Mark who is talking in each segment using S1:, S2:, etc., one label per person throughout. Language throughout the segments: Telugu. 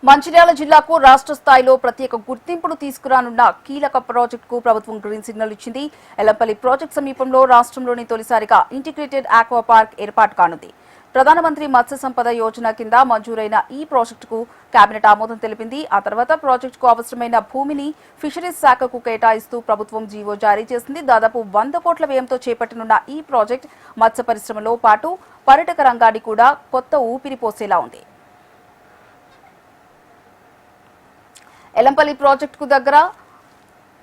S1: మంచిర్యాల జిల్లాకు రాష్ట్ర స్థాయిలో ప్రత్యేక గుర్తింపును తీసుకురానున్న కీలక ప్రాజెక్టుకు ప్రభుత్వం గ్రీన్ సిగ్నల్ ఇచ్చింది. ఎల్లంపల్లి ప్రాజెక్టు సమీపంలో రాష్ట్రంలోని తొలిసారిగా ఇంటిగ్రేటెడ్ ఆక్వా పార్క్ ఏర్పాటు కానుంది. ప్రధానమంత్రి మత్స్య సంపద యోజన కింద మంజూరైన ఈ ప్రాజెక్టుకు కేబినెట్ ఆమోదం తెలిపింది. ఆ తర్వాత ప్రాజెక్టుకు అవసరమైన భూమిని ఫిషరీస్ శాఖకు కేటాయిస్తూ ప్రభుత్వం జీవో జారీ చేసింది. దాదాపు 100 కోట్ల వ్యయంతో చేపట్టనున్న ఈ ప్రాజెక్టు మత్స్య పరిశ్రమలో పాటు పర్యాటక రంగాన్ని కూడా కొత్త ఊపిరి పోసేలా ఉంది. ఎల్లంపల్లి ప్రాజెక్టుకు దగ్గర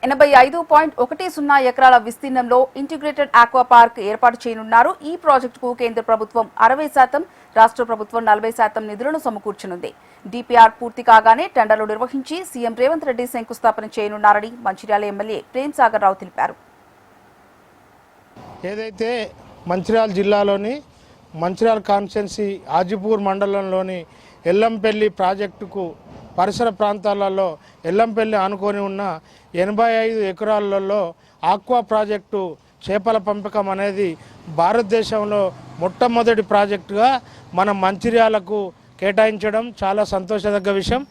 S1: 85.10 ఎకరాల విస్తీర్ణంలో ఇంటిగ్రేటెడ్ ఆక్వా పార్క్ ఏర్పాటు చేయనున్నారు. ఈ ప్రాజెక్టుకు కేంద్ర ప్రభుత్వం 60%, రాష్ట్ర ప్రభుత్వం 40% నిధులను సమకూర్చనుంది. డిపిఆర్ పూర్తి కాగానే టెండర్లు నిర్వహించి సీఎం రేవంత్ రెడ్డి శంకుస్థాపన చేయనున్నారని మంచిర్యాల ఎమ్మెల్యే ప్రేమ్ సాగర్ రావు తెలిపారు.
S2: ఏదైతే మంచిర్యాల జిల్లాలోని మంచిర్యాల కాన్స్టిట్యున్సీ హాజీపూర్ మండలంలోని ఎల్లంపల్లి ప్రాజెక్టుకు పరిసర ప్రాంతాలలో ఎల్లంపల్లి ఆనుకొని ఉన్న 85 ఎకరాలలో ఆక్వా ప్రాజెక్టు చేపల పెంపకం అనేది భారతదేశంలో మొట్టమొదటి ప్రాజెక్టుగా మన మంచిర్యాలకు కేటాయించడం చాలా సంతోషదగ్గ విషయం.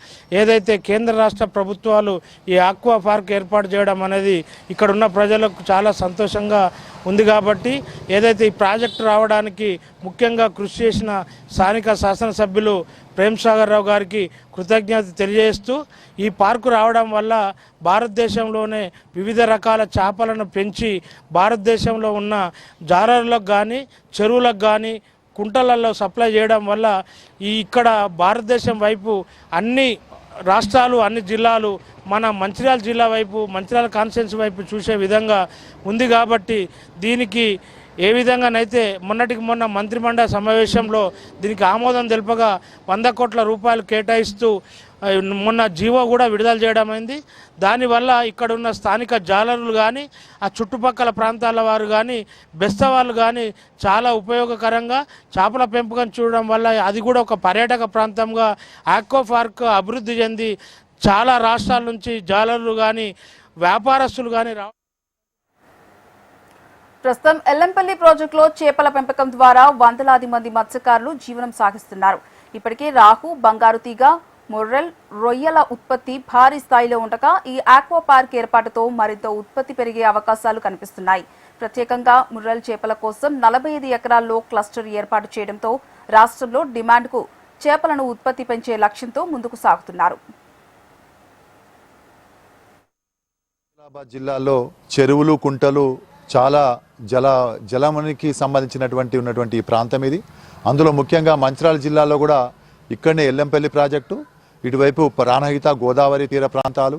S2: ఏదైతే కేంద్ర రాష్ట్ర ప్రభుత్వాలు ఈ ఆక్వా పార్క్ ఏర్పాటు చేయడం అనేది ఇక్కడ ఉన్న ప్రజలకు చాలా సంతోషంగా ఉంది. కాబట్టి ఏదైతే ఈ ప్రాజెక్టు రావడానికి ముఖ్యంగా కృషి చేసిన స్థానిక శాసనసభ్యులు ప్రేమ్ సాగర్ రావు గారికి కృతజ్ఞత తెలియజేస్తూ, ఈ పార్కు రావడం వల్ల భారతదేశంలోనే వివిధ రకాల చేపలను పెంచి భారతదేశంలో ఉన్న జాలర్లకు కానీ చెరువులకు కానీ కుంటలలో సప్లై చేయడం వల్ల ఇక్కడ భారతదేశం వైపు అన్ని రాష్ట్రాలు అన్ని జిల్లాలు మన మంచిర్యాల జిల్లా వైపు మంచిర్యాల కాన్స్టిట్యున్సీ వైపు చూసే విధంగా ఉంది. కాబట్టి దీనికి ఏ విధంగానైతే మొన్నటికి మొన్న మంత్రిమండలి సమావేశంలో దీనికి ఆమోదం తెలుపగా 100 కోట్ల రూపాయలు కేటాయిస్తూ మొన్న జీవో కూడా విడుదల చేయడం అయింది. దానివల్ల ఇక్కడ ఉన్న స్థానిక జాలరులు కానీ ఆ చుట్టుపక్కల ప్రాంతాల వారు కానీ బెస్తవాళ్ళు కానీ చాలా ఉపయోగకరంగా చేపల పెంపకం చూడడం వల్ల అది కూడా ఒక పర్యాటక ప్రాంతంగా ఆక్వా పార్క్ అభివృద్ధి చెంది చాలా రాష్ట్రాల నుంచి జాలరులు కానీ వ్యాపారస్తులు కానీ
S1: ప్రస్తుతం ఎల్లంపల్లి ప్రాజెక్టులో చేపల పెంపకం ద్వారా వందలాది మంది మత్స్యకారులు జీవనం సాగిస్తున్నారు. ఇప్పటికే రాహు, బంగారు తీగ, మొర్రెల్, రొయ్యల ఉత్పత్తి భారీ స్థాయిలో ఉండగా ఈ ఆక్వా పార్క్ ఏర్పాటుతో మరింత ఉత్పత్తి పెరిగే అవకాశాలు కనిపిస్తున్నాయి. ప్రత్యేకంగా ముర్రెల్ చేపల కోసం 45 ఎకరాల్లో క్లస్టర్ ఏర్పాటు చేయడంతో రాష్ట్రంలో డిమాండ్కు చేపలను ఉత్పత్తి పెంచే లక్ష్యంతో ముందుకు సాగుతున్నారు.
S3: జిల్లాలో చెరువులు, కుంటలు చాలా జలమునికి ఉన్నటువంటి ఈ ప్రాంతం ఇది. అందులో ముఖ్యంగా మంచిర్యాల జిల్లాలో కూడా ఇక్కడనే ఎల్లంపల్లి ప్రాజెక్టు, ఇటువైపు ప్రాణహిత గోదావరి తీర ప్రాంతాలు,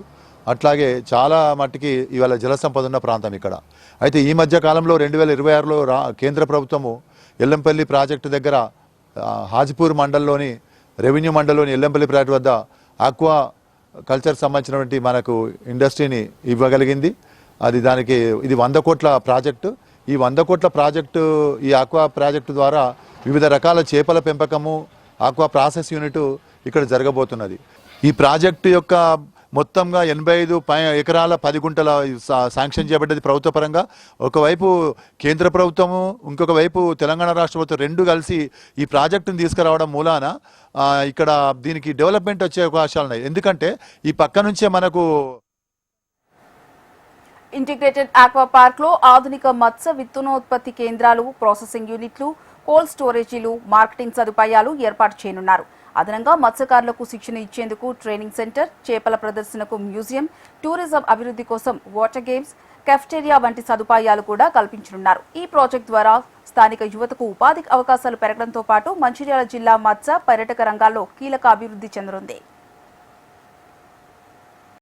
S3: అట్లాగే చాలా మట్టికి ఇవాళ జల సంపద ఉన్న ప్రాంతం ఇక్కడ. అయితే ఈ మధ్య కాలంలో 2026లో కేంద్ర ప్రభుత్వము ఎల్లంపల్లి ప్రాజెక్టు దగ్గర హాజీపూర్ మండలంలోని రెవెన్యూ మండలంలోని ఎల్లంపల్లి ప్రాజెక్టు వద్ద ఆక్వా కల్చర్ సంబంధించినటువంటి మనకు ఇండస్ట్రీని ఇవ్వగలిగింది. ఇది 100 కోట్ల ప్రాజెక్టు. ఈ 100 కోట్ల ప్రాజెక్టు, ఈ ఆక్వా ప్రాజెక్టు ద్వారా వివిధ రకాల చేపల పెంపకము, ఆక్వా ప్రాసెస్ యూనిట్ ఇక్కడ జరగబోతున్నది. ఈ ప్రాజెక్టు యొక్క మొత్తంగా 85 ఎకరాల 10 గుంటల శాంక్షన్ చేయబడ్డది ప్రభుత్వ పరంగా. ఒకవైపు కేంద్ర ప్రభుత్వము, ఇంకొక వైపు తెలంగాణ రాష్ట్ర ప్రభుత్వం రెండు కలిసి ఈ ప్రాజెక్టును తీసుకురావడం మూలాన ఇక్కడ దీనికి డెవలప్మెంట్ వచ్చే అవకాశాలు ఉన్నాయి. ఎందుకంటే ఈ పక్క నుంచే మనకు
S1: ఇంటిగ్రేటెడ్ ఆక్వా పార్క్ లో ఆధునిక మత్స్య విత్తనోత్పత్తి కేంద్రాలు, ప్రాసెసింగ్ యూనిట్లు, కోల్డ్ స్టోరేజీలు, మార్కెటింగ్ సదుపాయాలు ఏర్పాటు చేయనున్నారు. అదనంగా మత్స్యకారులకు శిక్షణ ఇచ్చేందుకు ట్రైనింగ్ సెంటర్, చేపల ప్రదర్శనకు మ్యూజియం, టూరిజం అభివృద్ధి కోసం వాటర్ గేమ్స్, కెఫ్టేరియా వంటి సదుపాయాలు కూడా కల్పించనున్నారు. ఈ ప్రాజెక్టు ద్వారా స్థానిక యువతకు ఉపాధి అవకాశాలు పెరగడంతో పాటు మంచిర్యాల జిల్లా మత్స్య పర్యాటక రంగాల్లో కీలక అభివృద్ధి చెందనుంది.